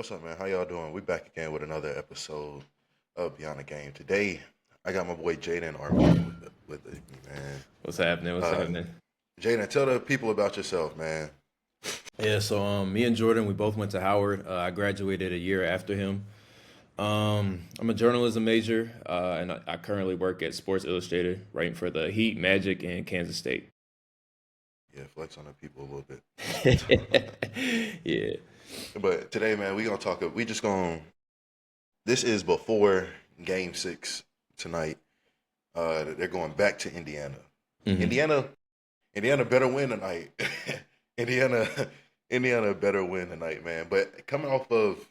What's up, man? How y'all doing? We back again with another episode of Beyond the Game. Today, I got my boy Jaden RP with me, man. What's happening? What's happening? Jaden, tell the people about yourself, man. Yeah, so me and Jordan, we both went to Howard. I graduated a year after him. I'm a journalism major, and I currently work at Sports Illustrated, writing for the Heat, Magic, and Kansas State. Yeah, flex on the people a little bit. Yeah. But today, man, this is before Game 6 tonight. They're going back to Indiana. Mhm. Indiana better win tonight. Indiana better win tonight, man. But coming off of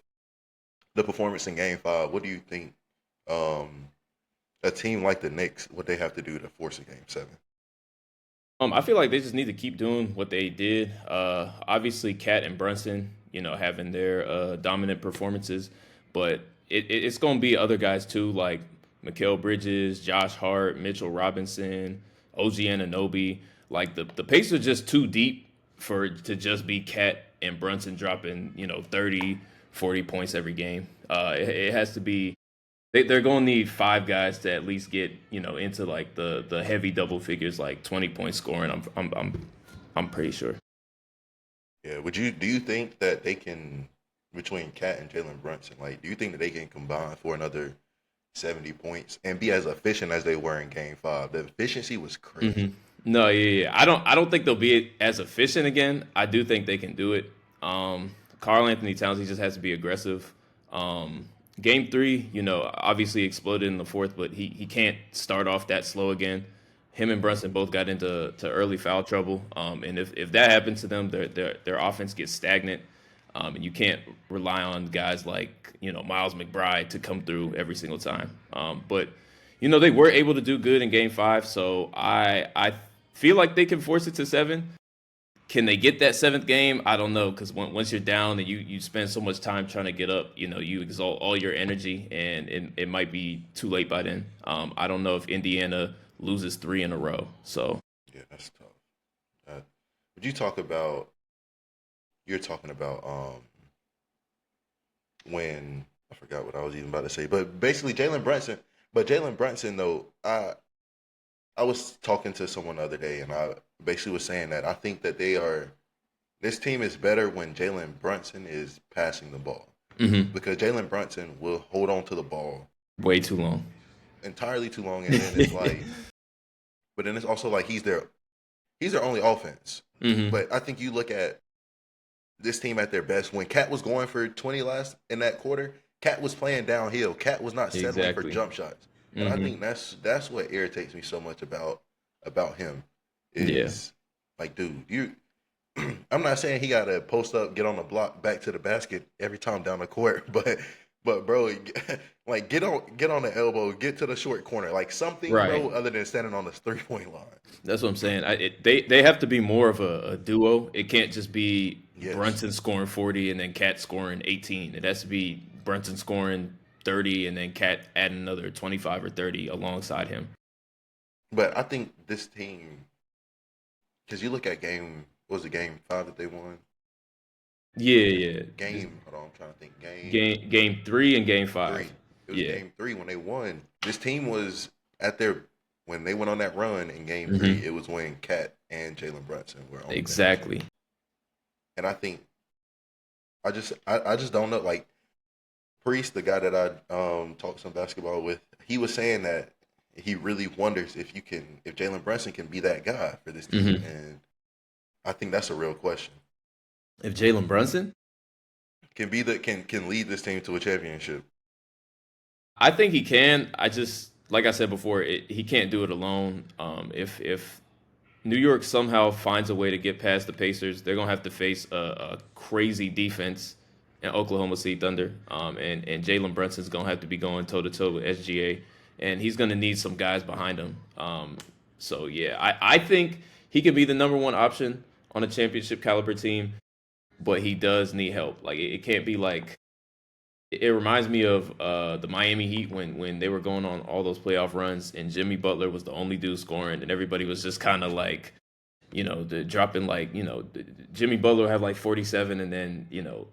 the performance in Game 5, what do you think a team like the Knicks, what they have to do to force a Game 7? I feel like they just need to keep doing what they did. Obviously, Cat and Brunson, having their dominant performances, but it's going to be other guys too, like Mikal Bridges, Josh Hart, Mitchell Robinson, OG Anunoby. Like the pace are just too deep to just be Cat and Brunson dropping 30, 40 points every game. It has to be. They're going to need five guys to at least get into like the heavy double figures, like 20 point scoring. I'm pretty sure. Yeah. Do you think that they can, between Cat and Jalen Brunson, like, do you think that they can combine for another 70 points and be as efficient as they were in Game 5? The efficiency was crazy. No, yeah. I don't think they'll be as efficient again. I do think they can do it. Karl Anthony Towns, he just has to be aggressive. Game 3, obviously exploded in the fourth, but he can't start off that slow again. Him and Brunson both got into early foul trouble, and if that happens to them, their offense gets stagnant, and you can't rely on guys like Miles McBride to come through every single time. But they were able to do good in Game 5, so I feel like they can force it to 7. Can they get that seventh game? I don't know, because once you're down and you spend so much time trying to get up, you exalt all your energy, and it might be too late by then. I don't know if Indiana loses 3 in a row. So Yeah, that's tough. But you're talking about when I forgot what I was even about to say, but basically Jalen Brunson. But Jalen Brunson, though, I was talking to someone the other day, and I basically was saying that I think that this team is better when Jalen Brunson is passing the ball. Because Jalen Brunson will hold on to the ball way too long. entirely too long, and then it's like, but then it's also like he's their only offense. But I think you look at this team at their best when Cat was going for 20 last in that quarter. Cat was playing downhill. Cat was not settling for jump shots. And I think that's what irritates me so much about him is like, dude, I'm not saying he got to post up, get on the block, back to the basket every time down the court, but bro, like get on the elbow, get to the short corner, like something, Right. bro, other than standing on the 3-point line. That's what I'm saying. They have to be more of a duo. It can't just be Yes. Brunson scoring 40 and then Cat scoring 18. It has to be Brunson scoring 30 and then Cat adding another 25 or 30 alongside him. But I think this team, because you look at Game 5 that they won? Yeah. Hold on, I'm trying to think. Game 3 and Game 5. 3. It was Yeah. Game 3 when they won. This team was when they went on that run in Game 3, it was when Cat and Jalen Brunson were on. Exactly. And I think I just don't know. Like Priest, the guy that I talked some basketball with, he was saying that he really wonders if Jalen Brunson can be that guy for this team, and I think that's a real question. If Jalen Brunson Can lead this team to a championship. I think he can. I just, like I said before, he can't do it alone. If New York somehow finds a way to get past the Pacers, they're gonna have to face a crazy defense in Oklahoma City Thunder. And Jalen Brunson's gonna have to be going toe to toe with SGA, and he's gonna need some guys behind him. So yeah, I think he can be the number one option on a championship caliber team, but he does need help. Like it can't be like. It reminds me of the Miami Heat when they were going on all those playoff runs, and Jimmy Butler was the only dude scoring, and everybody was just kind of like, the dropping like, Jimmy Butler will have like 47 and then,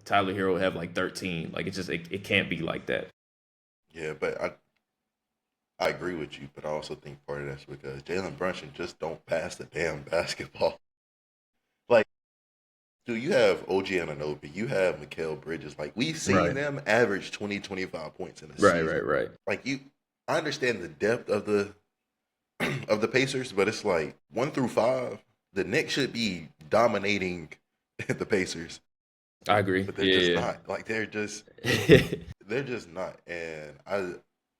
Tyler Hero will have like 13. Like it can't be like that. Yeah, but I agree with you, but I also think part of that's because Jalen Brunson just don't pass the damn basketball. Like, dude, you have OG Anunoby, you have Mikal Bridges. Like, we've seen Right. them average 20, 25 points in a Right, season. right, right. Like, I understand the depth of the of the Pacers, but it's like 1 through 5, the Knicks should be dominating the Pacers, I agree. but they're just Yeah. not. Like, Yeah. they're just not. And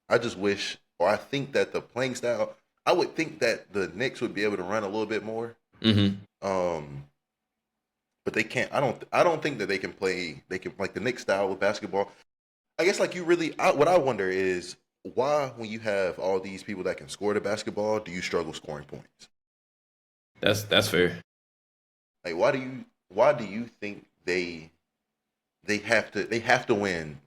I just wish, or I think that the playing style, I would think that the Knicks would be able to run a little bit more. hmm Um, but they can't. I don't think that they can play. They can like the Knicks style of basketball. I guess like you really. What I wonder is why, when you have all these people that can score the basketball, do you struggle scoring points? That's fair. Like why do you think they have to win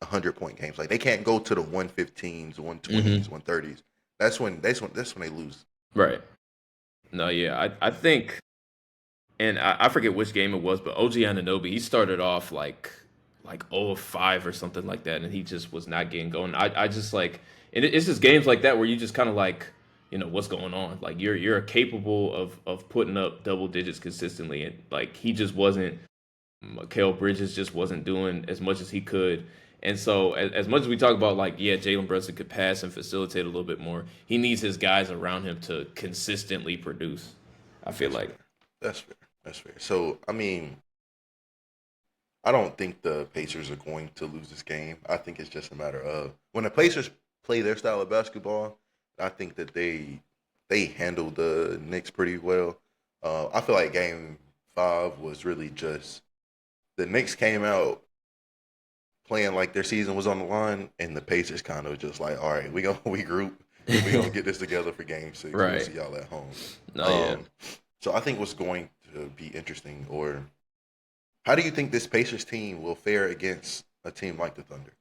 100-point games? Like they can't go to the 115s, 120s, hmm 130s. That's when they lose. Right. No, yeah. I think, and I forget which game it was, but OG Anunoby, he started off like 0 of 5 or something like that, and he just was not getting going. I just like, and it's just games like that where you just kind of like, what's going on. Like you're capable of putting up double digits consistently, and like he just wasn't. Mikal Bridges just wasn't doing as much as he could. And so, as much as we talk about, like, yeah, Jalen Brunson could pass and facilitate a little bit more, he needs his guys around him to consistently produce. I feel That's like. fair. That's fair. That's fair. So I mean, I don't think the Pacers are going to lose this game. I think it's just a matter of when the Pacers play their style of basketball. I think that they handle the Knicks pretty well. I feel like Game 5 was really just the Knicks came out playing like their season was on the line, and the Pacers kind of just like, all right, we gonna regroup and we gonna get this together for Game 6. We'll Right. see y'all at home. No, yeah. So I think what's going to be interesting, or how do you think this Pacers team will fare against a team like the Thunder?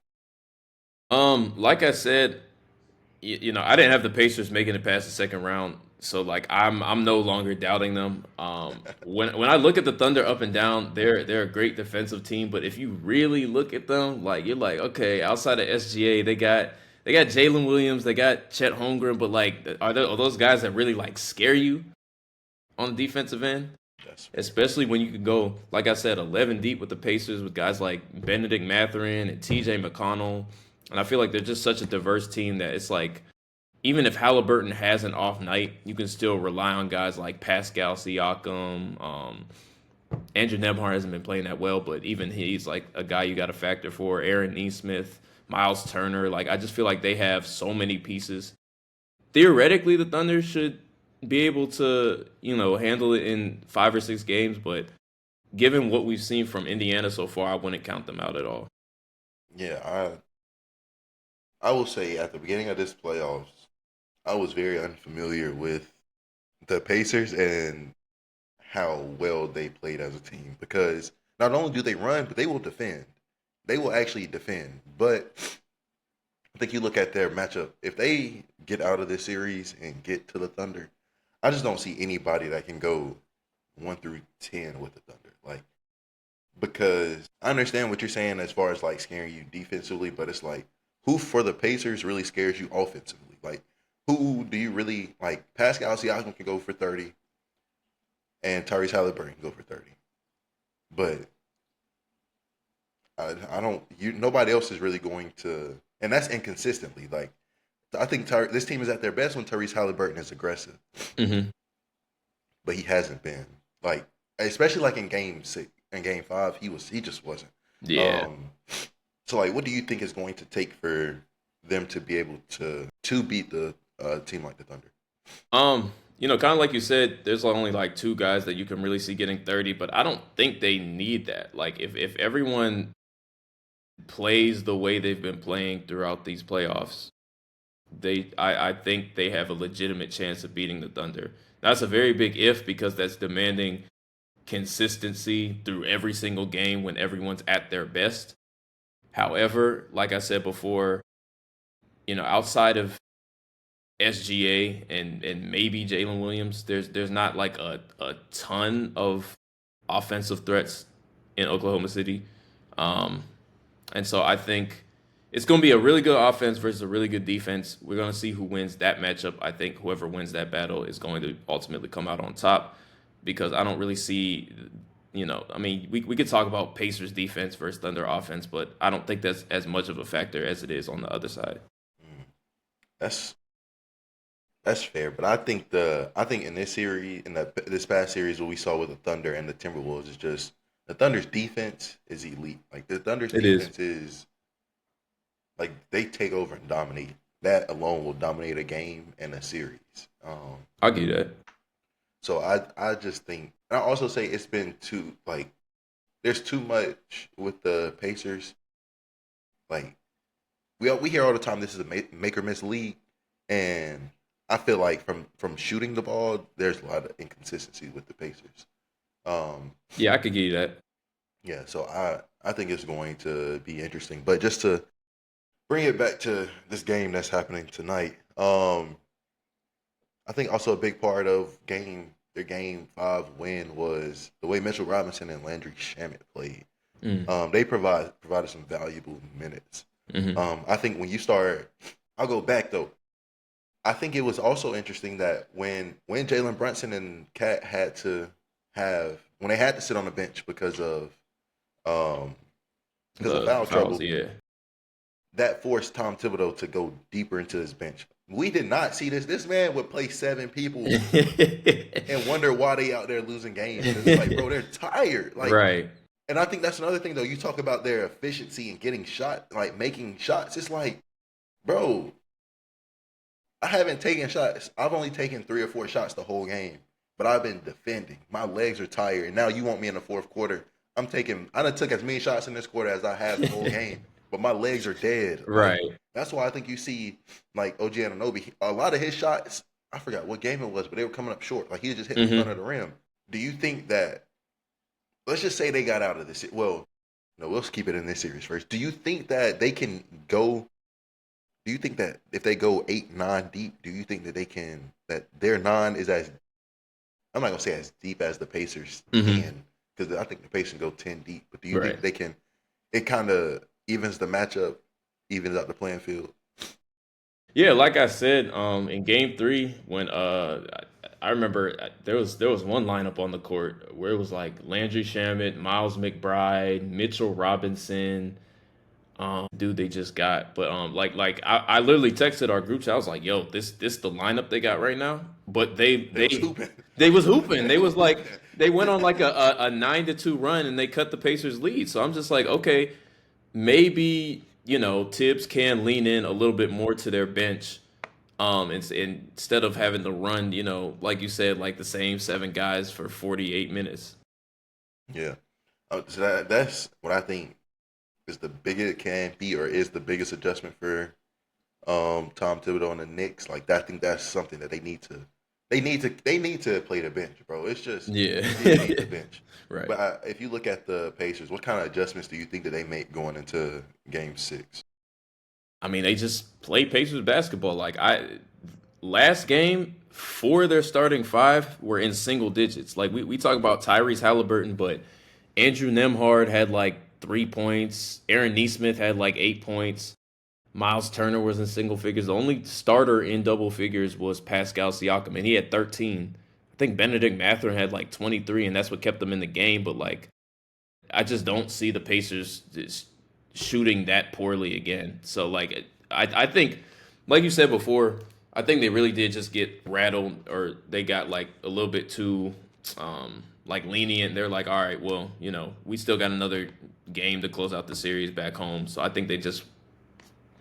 Like I said, I didn't have the Pacers making it past the second round, so like I'm no longer doubting them. When I look at the Thunder up and down, they're a great defensive team, but if you really look at them, like you're like, okay, outside of SGA, they got Jalen Williams, they got Chet Holmgren, but like, are those guys that really like scare you on the defensive end? That's Especially when you could go, like I said, 11 deep with the Pacers with guys like Benedict Mathurin and TJ McConnell. And I feel like they're just such a diverse team that it's like, even if Halliburton has an off night, you can still rely on guys like Pascal Siakam. Andrew Nembhard hasn't been playing that well, but even he's like a guy you got to factor for. Aaron Nesmith, Miles Turner. Like, I just feel like they have so many pieces. Theoretically, the Thunder should be able to, handle it in 5 or 6 games, but given what we've seen from Indiana so far, I wouldn't count them out at all. yeah. I will say at the beginning of this playoffs, I was very unfamiliar with the Pacers and how well they played as a team because not only do they run, but they will defend. They will actually defend. But I think you look at their matchup. If they get out of this series and get to the Thunder, I just don't see anybody that can go 1 through 10 with the Thunder. Like, because I understand what you're saying as far as like scaring you defensively, but it's like who for the Pacers really scares you offensively? Like, who do you really like? Pascal Siakam can go for 30, and Tyrese Halliburton can go for 30, but I don't. Nobody else is really going to, and that's inconsistently. Like, I think this team is at their best when Tyrese Halliburton is aggressive, hmm but he hasn't been like, especially like in Game 6 and Game 5, he just wasn't. Yeah. Um, so like, what do you think is going to take for them to be able to beat the team like the Thunder? Kind of like you said, there's only like 2 guys that you can really see getting 30, but I don't think they need that. Like, if everyone plays the way they've been playing throughout these playoffs, I think they have a legitimate chance of beating the Thunder. That's a very big if because that's demanding consistency through every single game when everyone's at their best. However, like I said before, outside of SGA and maybe Jalen Williams. There's not like a ton of offensive threats in Oklahoma City. Um, and so I think it's going to be a really good offense versus a really good defense. We're going to see who wins that matchup. I think whoever wins that battle is going to ultimately come out on top because I don't really see, I mean, we could talk about Pacers defense versus Thunder offense, but I don't think that's as much of a factor as it is on the other side. That's That's fair, but I think in this series, this past series, what we saw with the Thunder and the Timberwolves is just the Thunder's defense is elite. Like the Thunder's It is. defense is like they take over and dominate. That alone will dominate a game and a series. I'll give you that. So I just think, and I also say it's been too like there's too much with the Pacers. Like we hear all the time, this is a make or miss league, and I feel like from shooting the ball, there's a lot of inconsistency with the Pacers. Yeah, I could give you that. Yeah, so I think it's going to be interesting. But just to bring it back to this game that's happening tonight, I think also a big part of their game 5 win was the way Mitchell Robinson and Landry Shamet played. They provided some valuable minutes. I think when you start, I'll go back though. I think it was also interesting that when Jalen Brunson and Cat when they had to sit on the bench because of foul Fouls, trouble, yeah. that forced Tom Thibodeau to go deeper into his bench. We did not see this. This man would play 7 people and wonder why they out there losing games. It's like, bro, they're tired. Like, Right. and I think that's another thing though. You talk about their efficiency and getting making shots. It's like, bro, I haven't taken shots. I've only taken 3 or 4 shots the whole game, but I've been defending. My legs are tired, and now you want me in the fourth quarter. I done took as many shots in this quarter as I have the whole game, but my legs are dead. Right. Like, that's why I think you see like OG Anunoby. A lot of his shots, I forgot what game it was, but they were coming up short. Like he was just hitting the front of the rim. Do you think that? Let's just say they got out of this. Well, no, let's keep it in this series first. Do you think that they can go? Do you think that if they go 8, 9 deep, do you think that that their 9 is as, I'm not going to say as deep as the Pacers can, because I think the Pacers go 10 deep, but do you think they can, it kind of evens the matchup, evens out the playing field? Yeah, like I said, in game 3, when I remember there was one lineup on the court where it was like Landry Shamet, Miles McBride, Mitchell Robinson, dude they just got. But I literally texted our group chat. I was like, "Yo, this the lineup they got right now." But they was hooping. They was hooping. They was like they went on like a 9-2 run and they cut the Pacers lead. So I'm just like, okay, maybe Tibbs can lean in a little bit more to their bench. Instead of having to run, like you said, like the same 7 guys for 48 minutes. Yeah. So that's what I think is the biggest can be or is the biggest adjustment for Tom Thibodeau and the Knicks. Like I think that's something that they need to play the bench, bro. It's just Yeah. they need the bench. Right. But if you look at the Pacers, what kind of adjustments do you think that they make going into Game 6? I mean, they just play Pacers basketball. Last game, 4 of their starting 5 were in single digits. Like we talk about Tyrese Halliburton, but Andrew Nembhard had like 3 points. Aaron Nesmith had like 8 points. Miles Turner was in single figures. The only starter in double figures was Pascal Siakam, and he had 13. I think Benedict Mathurin had like 23, and that's what kept them in the game. But like, I just don't see the Pacers just shooting that poorly again. So like, I think, like you said before, I think they really did just get rattled, or they got like a little bit too like lenient. They're like, all right, well, we still got another game to close out the series back home. So I think they just,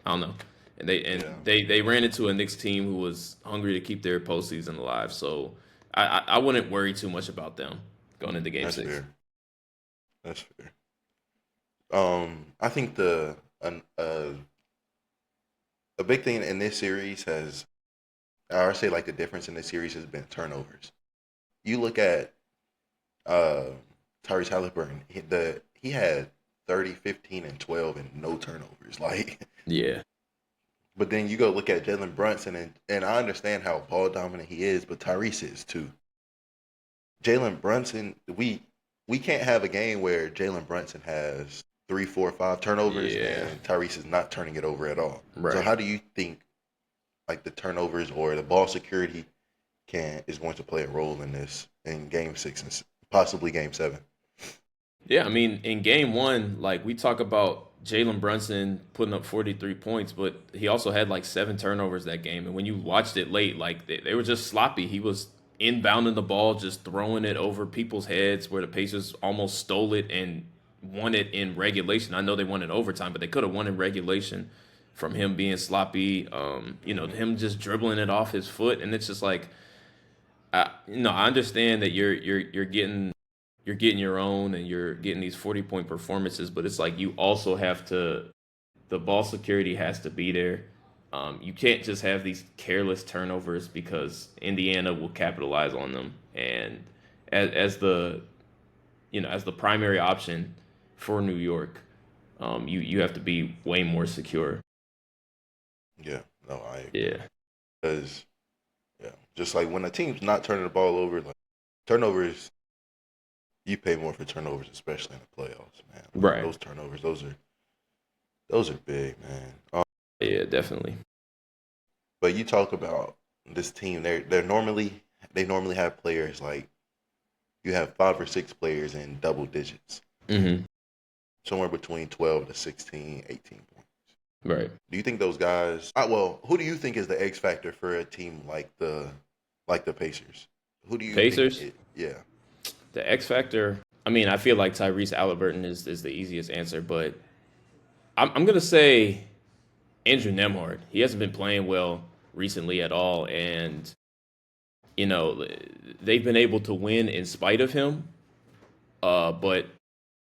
I don't know. And they ran into a Knicks team who was hungry to keep their postseason alive. So I wouldn't worry too much about them going into Game 6. Fair. That's fair. I think a big thing in this series I would say like the difference in this series has been turnovers. You look at Tyrese Halliburton, he had 30, 15, and 12 and no turnovers. Like, Yeah. But then you go look at Jalen Brunson, and I understand how ball dominant he is, but Tyrese is too. Jalen Brunson, we can't have a game where Jalen Brunson has 3, 4, 5 turnovers Yeah. and Tyrese is not turning it over at all. Right. So how do you think like the turnovers or the ball security is going to play a role in this in Game 6 and possibly Game 7? Yeah, I mean, in game one, like we talk about Jalen Brunson putting up 43 points, but he also had like 7 turnovers that game. And when you watched it late, like they were just sloppy. He was inbounding the ball, just throwing it over people's heads where the Pacers almost stole it and won it in regulation. I know they won in overtime, but they could have won in regulation from him being sloppy, him just dribbling it off his foot. And it's just like, I understand that you're getting your own and you're getting these 40-point performances, but it's like you also have to, the ball security has to be there. You can't just have these careless turnovers because Indiana will capitalize on them. And as the primary option for New York, you have to be way more secure. Yeah, no, I agree. Yeah. Because just like when a team's not turning the ball over, like turnovers, you pay more for turnovers, especially in the playoffs, man. Like, Right. those turnovers, those are big, man. Yeah, definitely. But you talk about this team, they normally have players like you have 5 or 6 players in double digits, somewhere between 12 to 16, 18 points. Right. Do you think those guys? Who do you think is the X factor for a team like the Pacers? Who do you Pacers? think? Yeah. The X factor. I mean, I feel like Tyrese Halliburton is the easiest answer, but I'm gonna say Andrew Nemhard. He hasn't been playing well recently at all, and they've been able to win in spite of him. But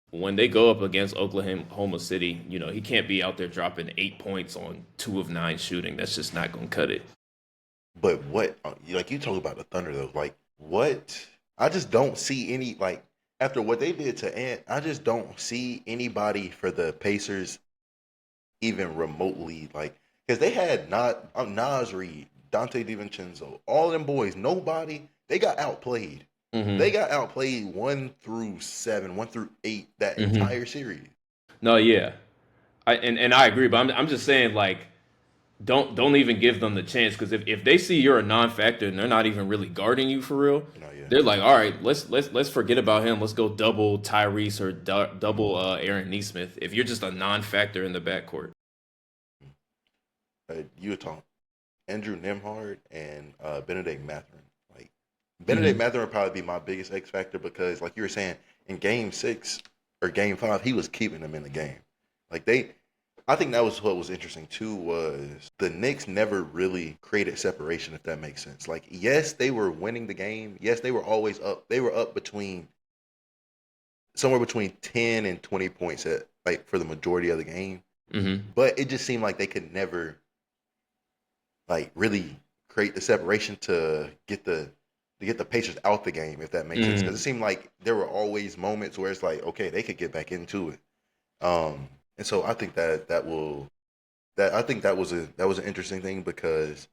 when they go up against Oklahoma City, he can't be out there dropping 8 points on 2 of 9 shooting. That's just not gonna cut it. But what, like you talk about the Thunder though, like what? I just don't see any, like after what they did to Ant, I just don't see anybody for the Pacers even remotely like, because they had not Nas Reed, Dante DiVincenzo, all them boys. Nobody, they got outplayed. They got outplayed 1 through 7, 1 through 8 that entire series. No, yeah, I agree, but I'm just saying like don't even give them the chance because if they see you're a non-factor and they're not even really guarding you for real, they're like, all right, let's forget about him. Let's go double Tyrese or double Aaron Nesmith if you're just a non-factor in the backcourt. Utah, Andrew Nemhard and Benedict Mathurin. Like Benedict Mathurin would probably be my biggest X factor because, like you were saying, in Game 6 or Game 5, he was keeping them in the game. Like I think that was what was interesting too, was the Knicks never really created separation, if that makes sense. Like, yes, they were winning the game. Yes, they were always up. They were up somewhere between 10 and 20 points for the majority of the game. But it just seemed like they could never like really create the separation to get the Pacers out the game, if that makes sense. Because it seemed like there were always moments where it's like, okay, they could get back into it. And so I think that was an interesting thing because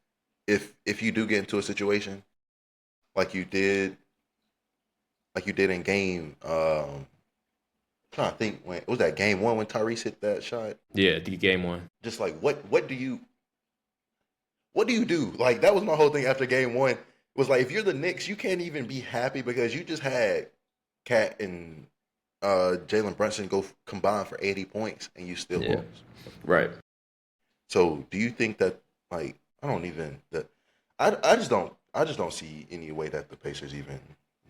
if you do get into a situation like you did in game, I'm trying to think, when was that Game 1 when Tyrese hit that shot? Yeah, the Game 1. Just like what do you do? Like that was my whole thing after Game 1. It was like if you're the Knicks, you can't even be happy because you just had Cat and Jalen Brunson go combine for 80 points and you still lose. Right. So do you think that like I just don't see any way that the Pacers even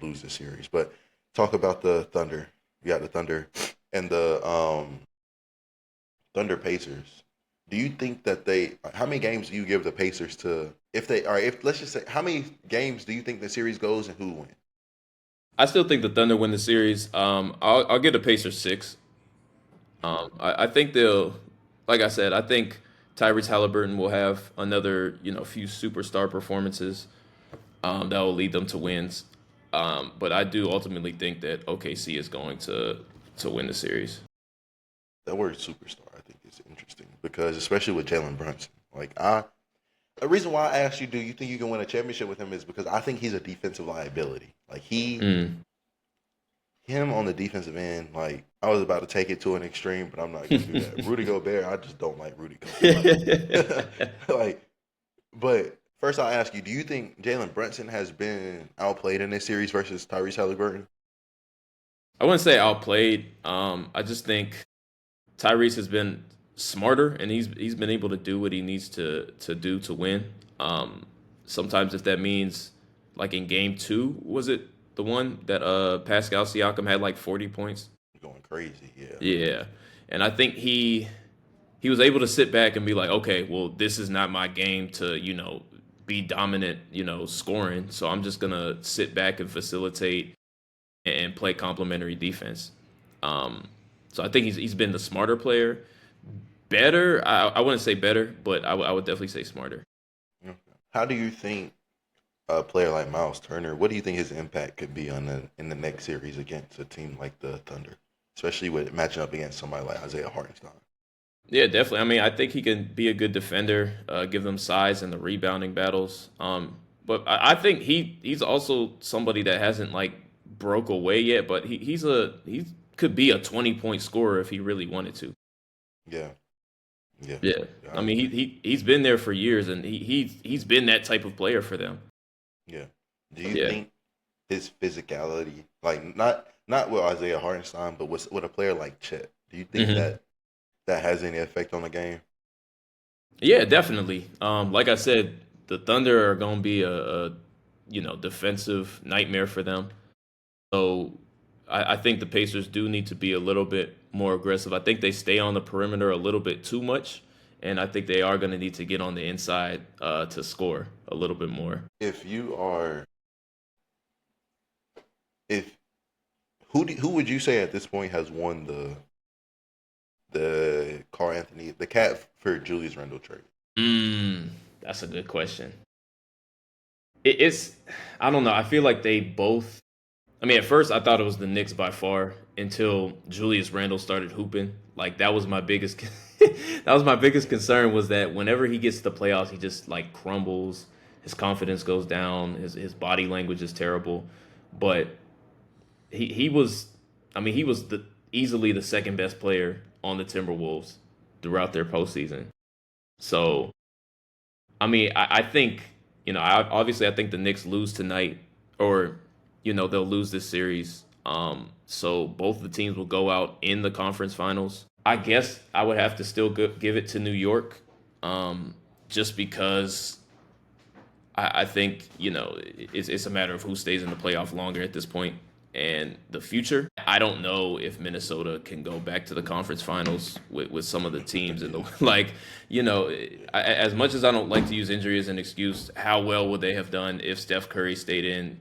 lose the series. But talk about the Thunder. You got the Thunder and the Thunder Pacers. Do you think that how many games do you give the Pacers to let's just say, how many games do you think the series goes and who wins? I still think the Thunder win the series. I'll give the Pacers 6. I think they'll, like I said, I think Tyrese Halliburton will have another, few superstar performances that will lead them to wins. But I do ultimately think that OKC is going to win the series. That word superstar, I think, is interesting because especially with Jalen Brunson, Like the reason why I asked you, do you think you can win a championship with him, is because I think he's a defensive liability. Like him on the defensive end, like I was about to take it to an extreme, but I'm not gonna do that. Rudy Gobert, I just don't like Rudy Gobert. Like, but first I'll ask you, do you think Jalen Brunson has been outplayed in this series versus Tyrese Halliburton? I wouldn't say outplayed. I just think Tyrese has been smarter, and he's been able to do what he needs to do to win. Sometimes if that means, like in game 2, was it the one that Pascal Siakam had like 40 points? Going crazy, yeah. Yeah. And I think he was able to sit back and be like, okay, well, this is not my game to, be dominant, scoring. So I'm just gonna sit back and facilitate and play complementary defense. So I think he's been the smarter player. Better, I wouldn't say better, but I would definitely say smarter. How do you think a player like Miles Turner, what do you think his impact could be in the next series against a team like the Thunder, especially with matching up against somebody like Isaiah Hartenstein? Yeah, definitely. I mean, I think he can be a good defender, give them size in the rebounding battles. But I think he's also somebody that hasn't like broke away yet, but he could be a 20-point scorer if he really wanted to. Yeah. Yeah. I mean, he's been there for years, and he's been that type of player for them. Yeah. Do you think his physicality, like not with Isaiah Hartenstein, but with a player like Chet, do you think that has any effect on the game? Yeah, definitely. Like I said, the Thunder are going to be a defensive nightmare for them. So I think the Pacers do need to be a little bit more aggressive. I think they stay on the perimeter a little bit too much, and I think they are going to need to get on the inside to score a little bit more. Who would you say at this point has won the Carl Anthony, the cat for Julius Randle trade? That's a good question. It's I don't know. I feel like they both. I mean, at first I thought it was the Knicks by far until Julius Randle started hooping. Like that was my biggest concern, was that whenever he gets to the playoffs, he just like crumbles. His confidence goes down. His body language is terrible. But he was easily the second best player on the Timberwolves throughout their postseason. So, I mean, I think, I think the Knicks lose tonight, or they'll lose this series. So both the teams will go out in the conference finals. I guess I would have to still give it to New York, just because I think, it's a matter of who stays in the playoff longer at this point and the future. I don't know if Minnesota can go back to the conference finals with some of the teams in the as much as I don't like to use injury as an excuse, how well would they have done if Steph Curry stayed in,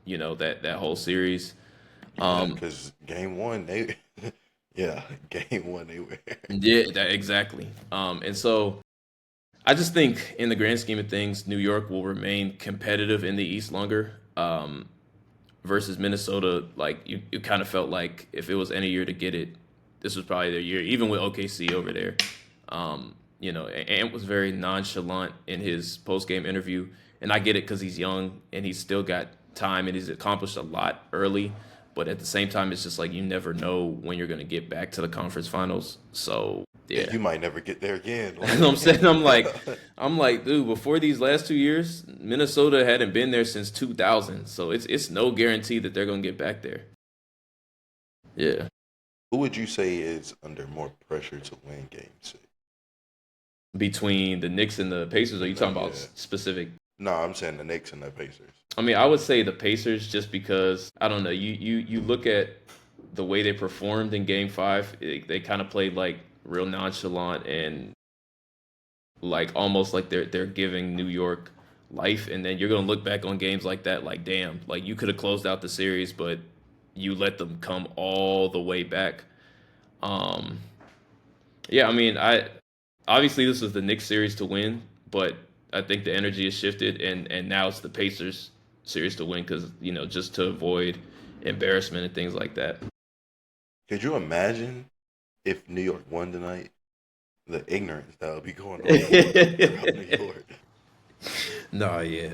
that whole series? Because game one they were. Yeah, exactly. And so I just think in the grand scheme of things, New York will remain competitive in the East longer. Versus Minnesota, like you kind of felt like if it was any year to get it, this was probably their year, even with OKC over there. Ant was very nonchalant in his post-game interview, and I get it because he's young and he's still got time and he's accomplished a lot early. But at the same time, it's just like you never know when you're going to get back to the conference finals. So, yeah. You might never get there again. You know what I'm saying? I'm like, dude, before these last 2 years, Minnesota hadn't been there since 2000. So it's no guarantee that they're going to get back there. Yeah. Who would you say is under more pressure to win Game 6? Between the Knicks and the Pacers, are you talking about specific? No, I'm saying the Knicks and the Pacers. I mean, I would say the Pacers just because, I don't know, you look at the way they performed in Game 5, they kind of played like real nonchalant and like almost like they're giving New York life. And then you're going to look back on games like that like, damn, like you could have closed out the series, but you let them come all the way back. Yeah, I mean, obviously this was the Knicks series to win, but I think the energy has shifted, and now it's the Pacers series to win because, just to avoid embarrassment and things like that. Could you imagine if New York won tonight the ignorance that would be going on throughout New York. No, yeah.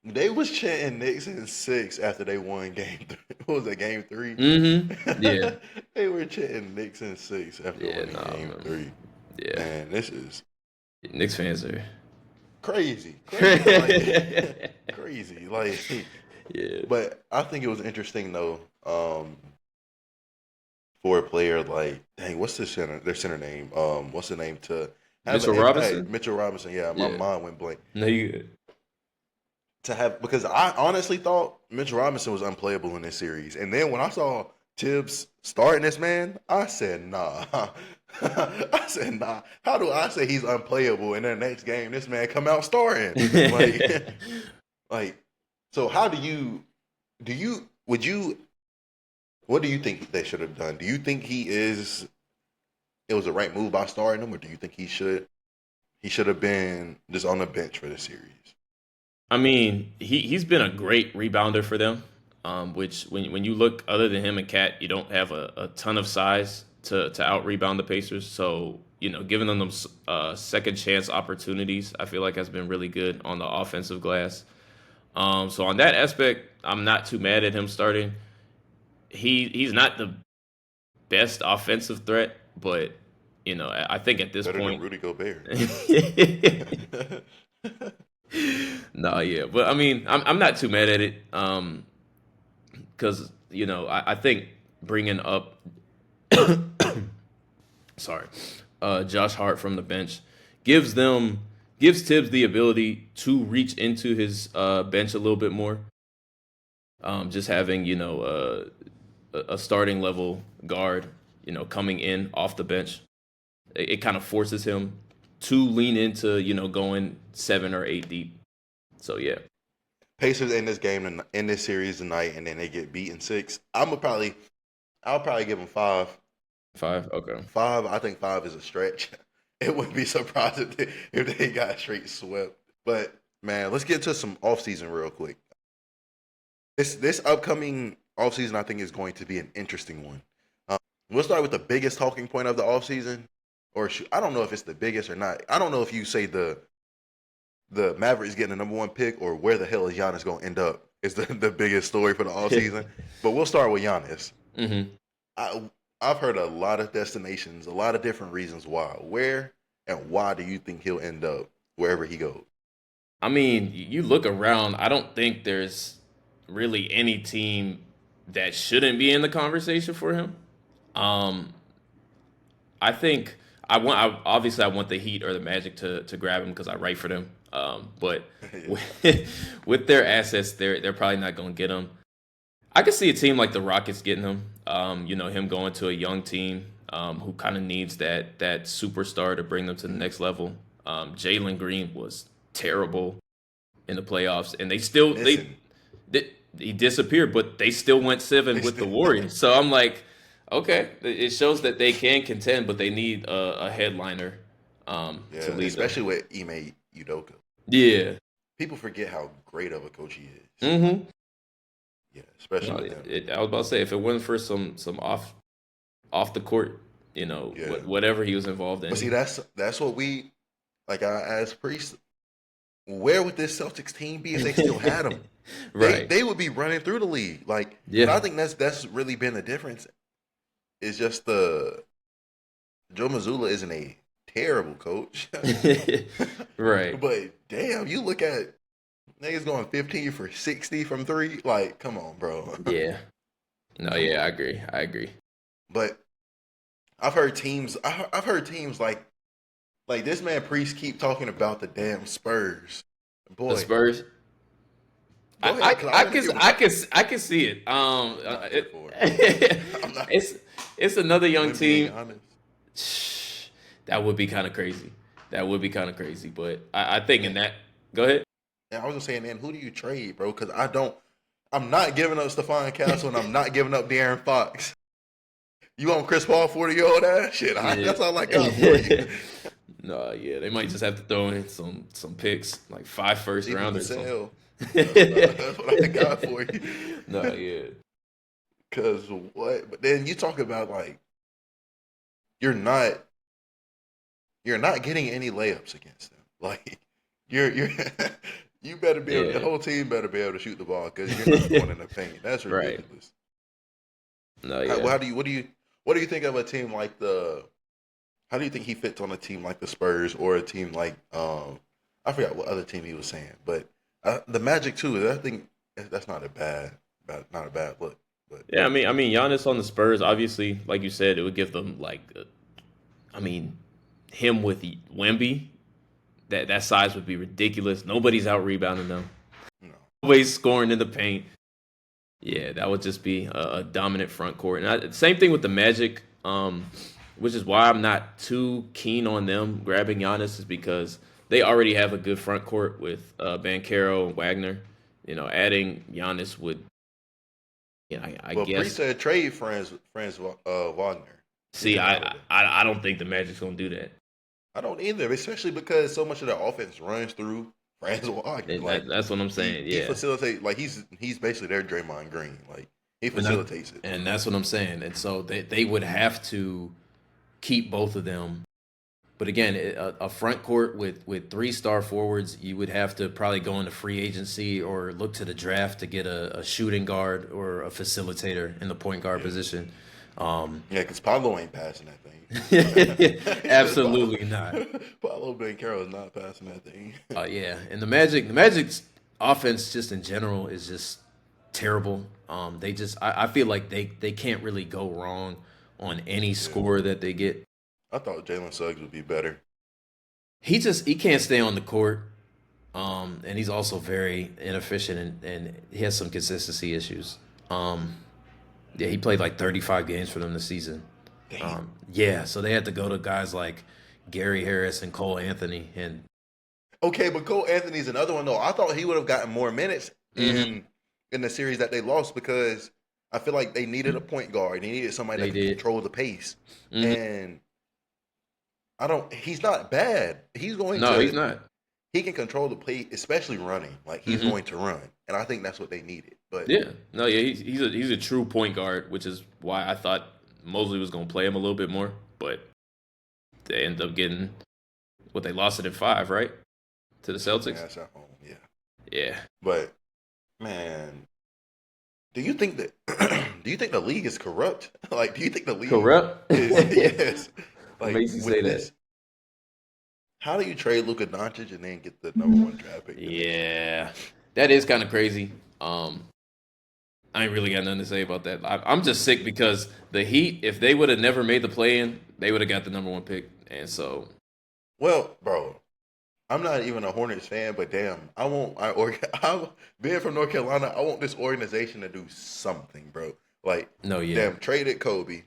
They was chanting Knicks in 6 after they won game 3. What was that, game 3? Yeah. They were chanting Knicks in 6 after winning game 3. Yeah. Man, this is Knicks fans are crazy. Crazy. Like, yeah. But I think it was interesting though, for a player like, dang, what's their center name? What's the name to have Mitchell an impact? Robinson? Mitchell Robinson, yeah. My mind went blank. No, you good. To have, because I honestly thought Mitchell Robinson was unplayable in this series. And then when I saw Tibbs starting this man, I said, nah. I said, nah. How do I say he's unplayable and then the next game this man come out starting? Like, so how what do you think they should have done? Do you think it was the right move by starting him, or do you think he should have been just on the bench for the series? I mean, he's been a great rebounder for them. Which when you look, other than him and Cat, you don't have a ton of size to out rebound the Pacers. So, giving them second chance opportunities, I feel like has been really good on the offensive glass. So on that aspect, I'm not too mad at him starting. He's not the best offensive threat, but I think at this Better point, than Rudy Gobert. No, yeah, but I mean, I'm not too mad at it, because I think bringing up, sorry, Josh Hart from the bench gives Tibbs the ability to reach into his bench a little bit more. Just having a starting level guard, coming in off the bench, it kind of forces him to lean into going 7 or 8 deep. So yeah, Pacers in this game in this series tonight, and then they get beat in 6. I'll probably give them 5. 5, okay. 5. I think 5 is a stretch. It wouldn't be surprising if they got straight swept. But man, let's get to some offseason real quick. This upcoming offseason, I think, is going to be an interesting one. We'll start with the biggest talking point of the offseason. Or I don't know if it's the biggest or not. I don't know if you say the Mavericks getting the number 1 pick, or where the hell is Giannis going to end up is the biggest story for the offseason. But we'll start with Giannis. Mm-hmm. I've heard a lot of destinations, a lot of different reasons why. Where and why do you think he'll end up wherever he goes? I mean, you look around, I don't think there's really any team that shouldn't be in the conversation for him. I think I want the Heat or the Magic to grab him because I write for them. But with their assets, they're probably not going to get him. I could see a team like the Rockets getting him. Him going to a young team who kind of needs that superstar to bring them to the next level. Jalen Green was terrible in the playoffs, and he disappeared, but they still went 7 with the Warriors. So I'm like, okay, it shows that they can contend, but they need a headliner to lead especially them. with Ime Udoka. Yeah. People forget how great of a coach he is. Mm-hmm. Yeah, especially with him. I was about to say, if it wasn't for some off the court, whatever he was involved in. But see, that's what we, like, I asked Priest, where would this Celtics team be if they still had him? Right. They would be running through the league. Like, I think that's really been the difference. It's just Joe Mazzulla isn't a terrible coach. Right. But damn, you look at niggas going 15 for 60 from 3. Like, come on, bro. Yeah. No, yeah, I agree. But I've heard teams like this man Priest keep talking about the damn Spurs. Boy. The Spurs. I can see it. It's another young team. That would be kind of crazy. But I think in that. Go ahead. Yeah, I was just saying, man, who do you trade, bro? Because I'm not giving up Stephon Castle, and I'm not giving up De'Aaron Fox. You want Chris Paul 40-year-old ass? Shit, that's all I got for you. No, yeah, they might just have to throw in some picks, like 5 first rounders. That's what I got for you. No, yeah. Because what? But then you talk about, like, you're not you're not getting any layups against them. Like you're you better be able. The whole team better be able to shoot the ball because you're not going in the paint. That's Right. ridiculous. No, yeah. What do you think of a team like the? How do you think he fits on a team like the Spurs or a team like I forgot what other team he was saying, but the Magic too. I think that's not a bad look. But Yeah, I mean, Giannis on the Spurs, obviously, like you said, it would give them like, I mean, him with Wemby, that size would be ridiculous. Nobody's out rebounding them. no, Nobody's scoring in the paint. Yeah, that would just be a dominant front court. And same thing with the Magic, which is why I'm not too keen on them grabbing Giannis, is because they already have a good front court with Banchero and Wagner. You know, adding Giannis would, I well, guess. Priest said trade Franz Wagner. See, I don't think the Magic's gonna do that. I don't either, especially because so much of their offense runs through Franz Wagner. Like That's what I'm saying. he Yeah, facilitates. Like he's basically their Draymond Green. Like he facilitates it. And that's what I'm saying. And so they would have to keep both of them. But again, a front court with 3-star forwards, you would have to probably go into free agency or look to the draft to get a shooting guard or a facilitator in the point guard position. Yeah, because Paolo ain't passing that thing. Absolutely not. Paolo Banchero is not passing that thing. Yeah, and the Magic's offense just in general is just terrible. I feel like they can't really go wrong on any score that they get. I thought Jalen Suggs would be better. He can't stay on the court, and he's also very inefficient and he has some consistency issues. Yeah, he played like 35 games for them this season. Yeah, so they had to go to guys like Gary Harris and Cole Anthony. And okay, but Cole Anthony's another one though. I thought he would have gotten more minutes in the series that they lost because I feel like they needed a point guard. They needed somebody that could control the pace. And he's not bad. He's not. He can control the play, especially running. Like he's going to run, and I think that's what they needed. But he's a true point guard, which is why I thought Mosley was going to play him a little bit more. But they end up getting what they lost it in 5, right, to the Celtics. Yeah, that's at home. Yeah. But man, do you think the league is corrupt? Like, do you think the league corrupt? Yes. Like, what makes you say that? How do you trade Luka Doncic and then get the number 1 draft pick? Yeah, that is kind of crazy. I ain't really got nothing to say about that. I'm just sick because the Heat, if they would have never made the play-in, they would have got the number 1 pick. And so, well, bro, I'm not even a Hornets fan, but damn, being from North Carolina, I want this organization to do something, bro. Like, damn, traded Kobe,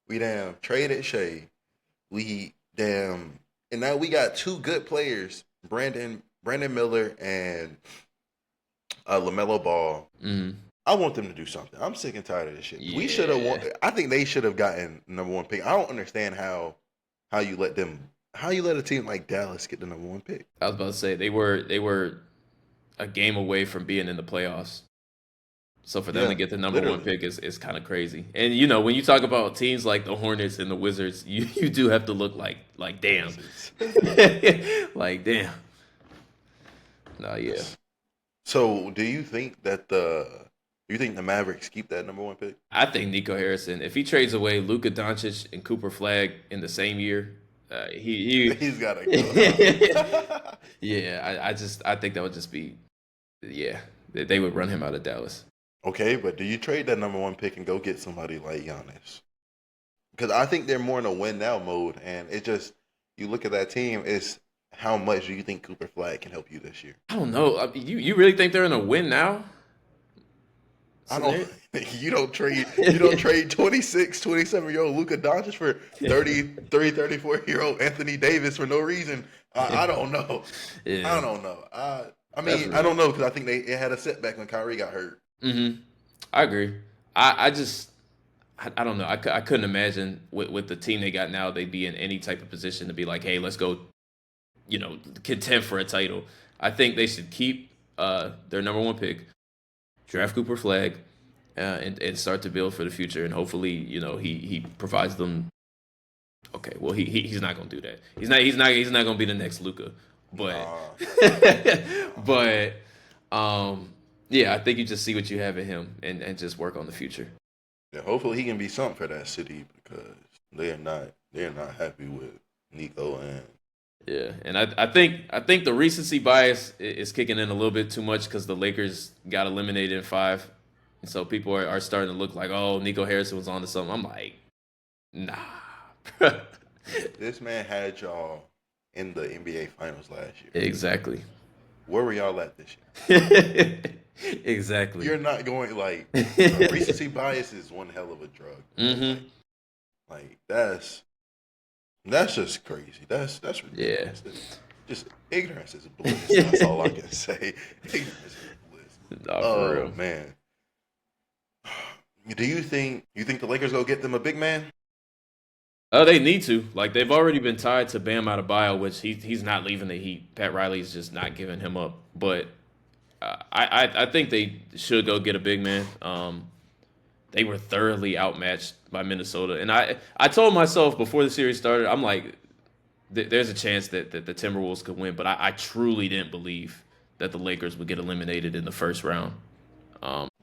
we damn traded Shea, and now we got 2 good players, Brandon Miller and LaMelo Ball. I want them to do something. I'm sick and tired of this shit. We should have won. I think they should have gotten number 1 pick. I don't understand how you let a team like Dallas get the number 1 pick. I was about to say they were a game away from being in the playoffs. So for them to get the number 1 pick is kind of crazy. And when you talk about teams like the Hornets and the Wizards, you do have to look like damn. Like damn. No, yeah. So do you think that the Mavericks keep that number 1 pick? I think Nico Harrison, if he trades away Luka Doncic and Cooper Flagg in the same year, he's gotta go. Yeah, I think that would just be they would run him out of Dallas. Okay, but do you trade that number 1 pick and go get somebody like Giannis? Because I think they're more in a win now mode, and it just you look at that team, it's how much do you think Cooper Flagg can help you this year? I don't know. You really think they're in a win now? I don't. You don't trade 26, 27-year-old Luka Doncic for 33, 34-year-old Anthony Davis for no reason. I don't know. Yeah. I don't know. I mean, I don't know because I think it had a setback when Kyrie got hurt. I agree. I don't know. I couldn't imagine with the team they got now, they'd be in any type of position to be like, hey, let's go, contend for a title. I think they should keep their number 1 pick, draft Cooper Flagg, and start to build for the future. And hopefully, he provides them Okay, well he's not gonna do that. He's not gonna be the next Luka. But but yeah, I think you just see what you have in him and just work on the future. Yeah, hopefully he can be something for that city because they're not happy with Nico and yeah, and I think the recency bias is kicking in a little bit too much because the Lakers got eliminated in 5, and so people are starting to look like, oh, Nico Harrison was on to something. I'm like, nah. This man had y'all in the NBA Finals last year. Exactly. Where were y'all at this year? Exactly. You're not going recency bias is one hell of a drug. Mm-hmm. Like that's just crazy. That's ridiculous. Yeah. Just ignorance is bliss. That's all I can say. Ignorance is bliss. Nah, for real. Man. Do you think the Lakers go get them a big man? Oh, they need to. Like, they've already been tied to Bam Adebayo, which he's not leaving the Heat. Pat Riley's just not giving him up. But I think they should go get a big man. They were thoroughly outmatched by Minnesota. And I told myself before the series started, I'm like, there's a chance that the Timberwolves could win. But I truly didn't believe that the Lakers would get eliminated in the first round.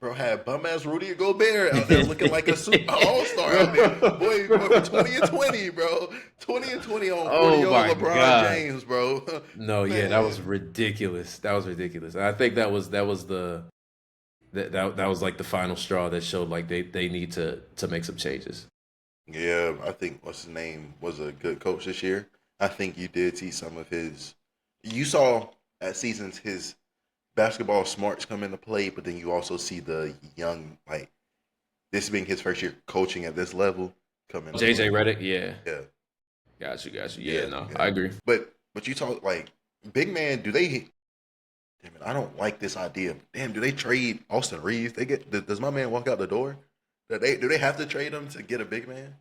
Bro had bum ass Rudy Gobert out there looking like a super all-star out there. Boy, 20 and 20, bro. 20 and 20 on 40-year-old LeBron James, bro. No, man. Yeah, that was ridiculous. And I think that was like the final straw that showed like they need to make some changes. Yeah, I think what's his name was a good coach this year. I think you did see some of his. You saw at seasons his basketball smarts come into play, but then you also see the young, like, this being his first year coaching at this level come in. JJ Redick, yeah. Got you. Yeah, no, I agree. But you talk, like, big man, do they, damn it, I don't like this idea. Damn, do they trade Austin Reeves? Does my man walk out the door? Do they have to trade him to get a big man?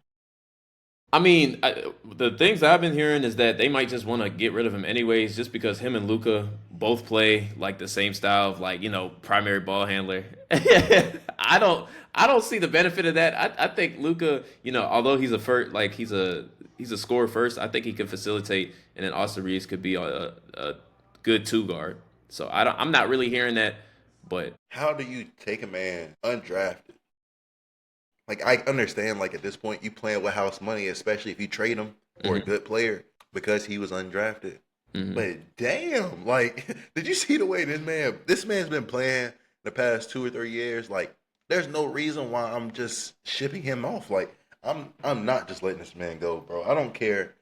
I mean, the things I've been hearing is that they might just want to get rid of him anyways, just because him and Luka both play like the same style of, like, primary ball handler. I don't see the benefit of that. I think Luka, although he's he's a scorer first, I think he can facilitate, and then Austin Reeves could be a good 2 guard. So I'm not really hearing that, but how do you take a man undrafted? Like, I understand, like, at this point, you playing with house money, especially if you trade him for a good player because he was undrafted. Mm-hmm. But damn, like, did you see the way this man's been playing the past 2 or 3 years? Like, there's no reason why I'm just shipping him off. Like, I'm not just letting this man go, bro. I don't care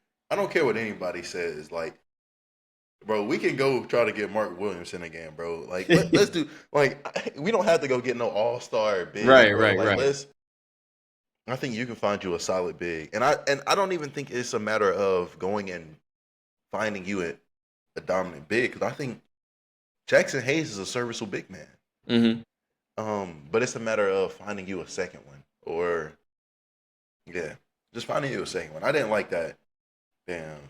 what anybody says. Like, bro, we can go try to get Mark Williamson again, bro. Like, let's do, like, we don't have to go get no all-star big. Right, bro. right, like, right. I think you can find you a solid big. And I don't even think it's a matter of going and finding you a dominant big, because I think Jackson Hayes is a serviceable big man. Mm-hmm. But it's a matter of finding you a second one. Or, just finding you a second one. I didn't like that. Damn.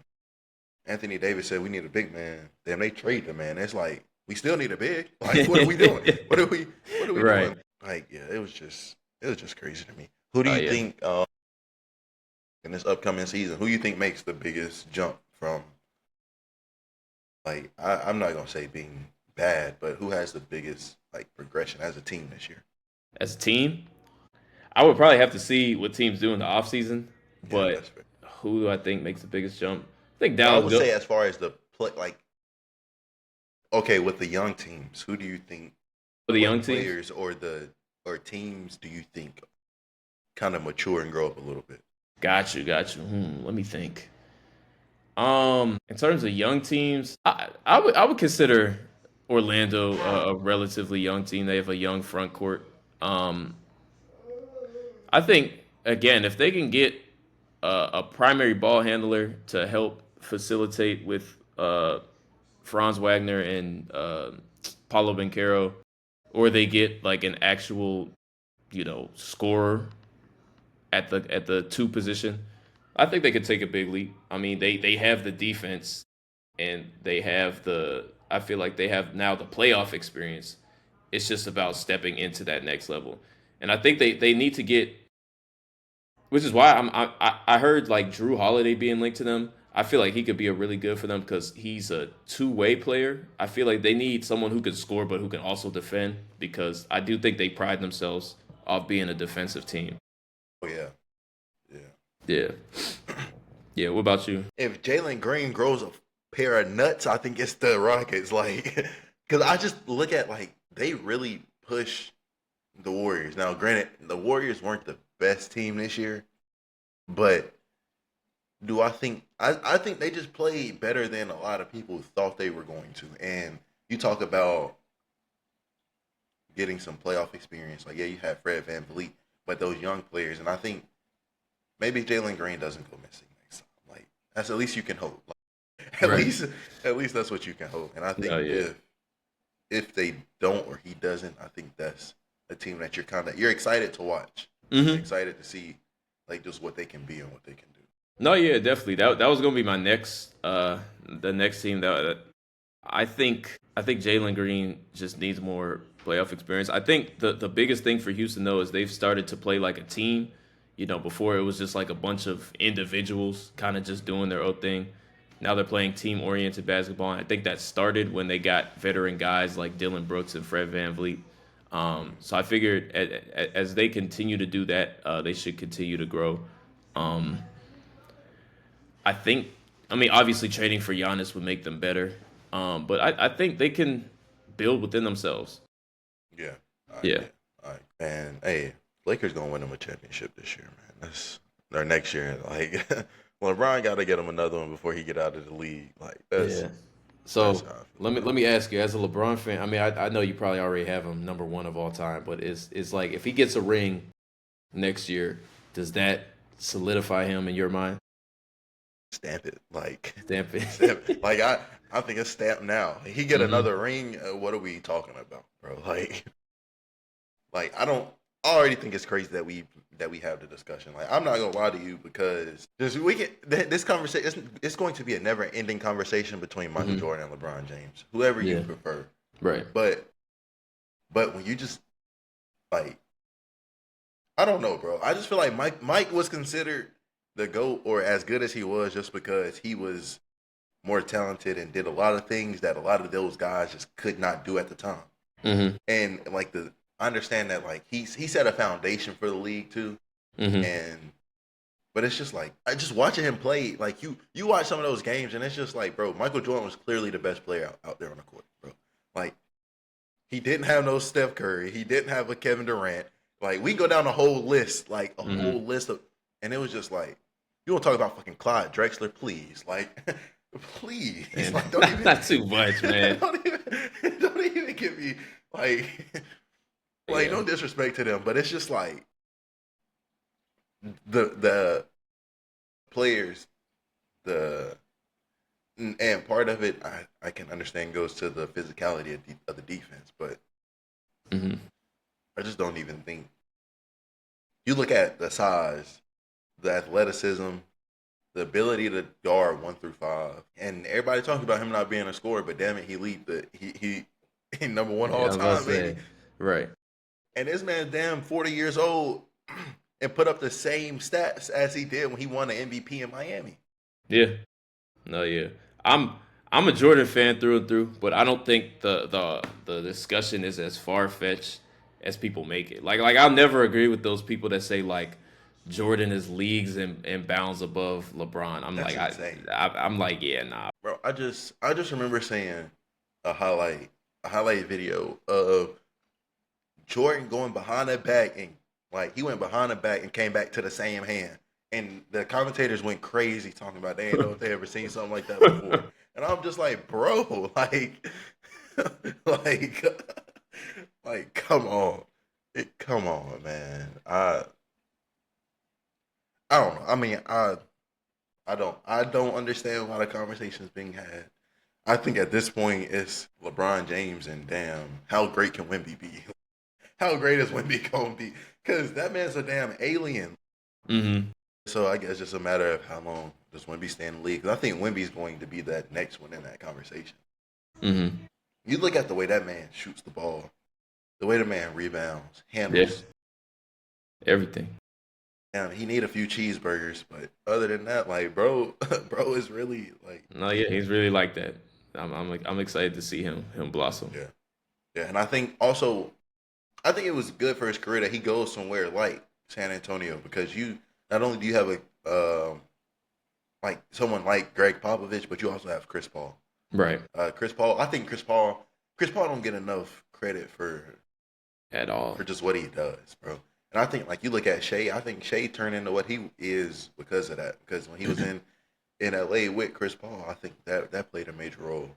Anthony Davis said we need a big man. Damn, they trade the man. It's like, we still need a big. Like, what are we doing? What are we doing? Like, yeah, it was just crazy to me. Who do you think in this upcoming season? Who do you think makes the biggest jump from? Like, I'm not gonna say being bad, but who has the biggest, like, progression as a team this year? As a team, I would probably have to see what teams do in the offseason. But who do I think makes the biggest jump? I think Dallas. I would say as far as the play, like, okay, with the young teams, who do you think? For the young players or teams do you think kind of mature and grow up a little bit? Got you. Let me think. In terms of young teams, I would consider Orlando a relatively young team. They have a young front court. I think, again, if they can get a primary ball handler to help facilitate with Franz Wagner and Paulo Banchero, or they get like an actual, scorer at the 2 position, I think they could take a big leap. I mean, they have the defense, and I feel like they have now the playoff experience. It's just about stepping into that next level. And I think they need to get Which is why I heard like Drew Holiday being linked to them. I feel like he could be a really good for them because he's a two-way player. I feel like they need someone who can score but who can also defend because I do think they pride themselves off being a defensive team. Oh yeah, Yeah. Yeah. What about you? if Jalen Green grows a pair of nuts, I think it's the Rockets. Like, because I just look at like they really push the Warriors. Now, granted, the Warriors weren't the best team this year, but do I think I think they just played better than a lot of people thought they were going to. And you talk about getting some playoff experience. Like, yeah, you have Fred VanVleet, but those young players, and I think maybe Jalen Green doesn't go missing next time. Like, that's at least you can hope. Like, at least that's what you can hope. And I think if they don't or he doesn't, I think that's a team that you're excited to watch. Mm-hmm. Excited to see like just what they can be and what they can do. No, yeah, definitely. That was gonna be my next the next team that I think Jalen Green just needs more playoff experience. I think the biggest thing for Houston though is they've started to play like a team. You know, before it was just like a bunch of individuals kind of just doing their own thing. Now they're playing team-oriented basketball. And I think that started when they got veteran guys like Dylan Brooks and Fred VanVleet. So I figured as they continue to do that, they should continue to grow. I think, I mean, obviously trading for Giannis would make them better. But I think they can build within themselves. Yeah. Yeah. All right. And hey, Lakers gonna win them a championship this year, man. That's or next year. Like LeBron got to get him another one before he get out of the league. Like that's So let me ask you, as a LeBron fan, I mean, I know you probably already have him number one of all time, but it's like if he gets a ring next year, does that solidify him in your mind? Stamp it. Like Stamp it. stamp it. Like I think it's stamped now. He get another ring. What are we talking about, bro? Like I already think it's crazy that we have the discussion. Like I'm not gonna lie to you because this conversation it's going to be a never ending conversation between Michael Jordan and LeBron James, whoever you prefer. Right. But when you just like, I don't know, bro. I just feel like Mike was considered the GOAT or as good as he was just because he was more talented and did a lot of things that a lot of those guys just could not do at the time. Mm-hmm. And like I understand that like he set a foundation for the league too. But it's just like I just watching him play, like you watch some of those games and it's just like, bro, Michael Jordan was clearly the best player out there on the court, bro. Like he didn't have no Steph Curry, he didn't have a Kevin Durant. Like we go down a whole list, like a whole list of, and it was just like, you want to talk about fucking Clyde Drexler, please, like please, like, don't even not too much, man. don't even give me like no disrespect to them, but it's just like the players, and part of it I can understand goes to the physicality of the defense, but I just don't even think. You look at the size, the athleticism, the ability to guard 1 through 5, and everybody talking about him not being a scorer, but damn it, he number one all time, baby. Right. And this man's damn 40 years old and put up the same stats as he did when he won the MVP in Miami. Yeah. No, yeah. I'm a Jordan fan through and through, but I don't think the discussion is as far fetched as people make it. Like I'll never agree with those people that say like Jordan is leagues and bounds above LeBron. I'm like, yeah, nah. Bro, I just remember seeing a highlight video of Jordan going behind the back and like he went behind the back and came back to the same hand. And the commentators went crazy talking about they didn't know if they ever seen something like that before. And I'm just like, bro, like come on. Come on, man. I don't know. I mean, I don't understand why the conversation is being had. I think at this point it's LeBron James and damn, how great can Wemby be? How great is Wemby gonna be? Because that man's a damn alien. So I guess it's just a matter of how long does Wemby stay in the league. Because I think Wemby's going to be that next one in that conversation. You look at the way that man shoots the ball, the way the man rebounds, handles. Everything. damn, he need a few cheeseburgers, but other than that, like, bro, bro is really like, No, yeah, he's really like that. I'm excited to see him blossom. yeah, yeah. And I think also, I think it was good for his career that he goes somewhere like San Antonio because you not only do you have like someone like Greg Popovich, but you also have Chris Paul. Right. Chris Paul, I think Chris Paul don't get enough credit At all. for just what he does, bro. And I think like you look at Shea, I think Shea turned into what he is because of that. Because when he was in LA with Chris Paul, I think that played a major role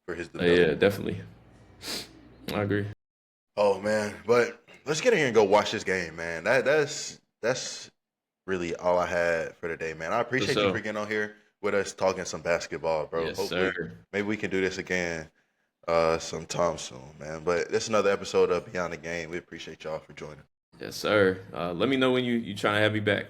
for his development. Yeah, definitely. I agree. Oh man, but let's get in here and go watch this game, man. That's really all I had for today, man. I appreciate you for getting on here with us talking some basketball, bro. Yes, Hopefully, sir. maybe we can do this again sometime soon, man. But this is another episode of Beyond the Game. We appreciate y'all for joining. Yes, sir. Let me know when you trying to have me back.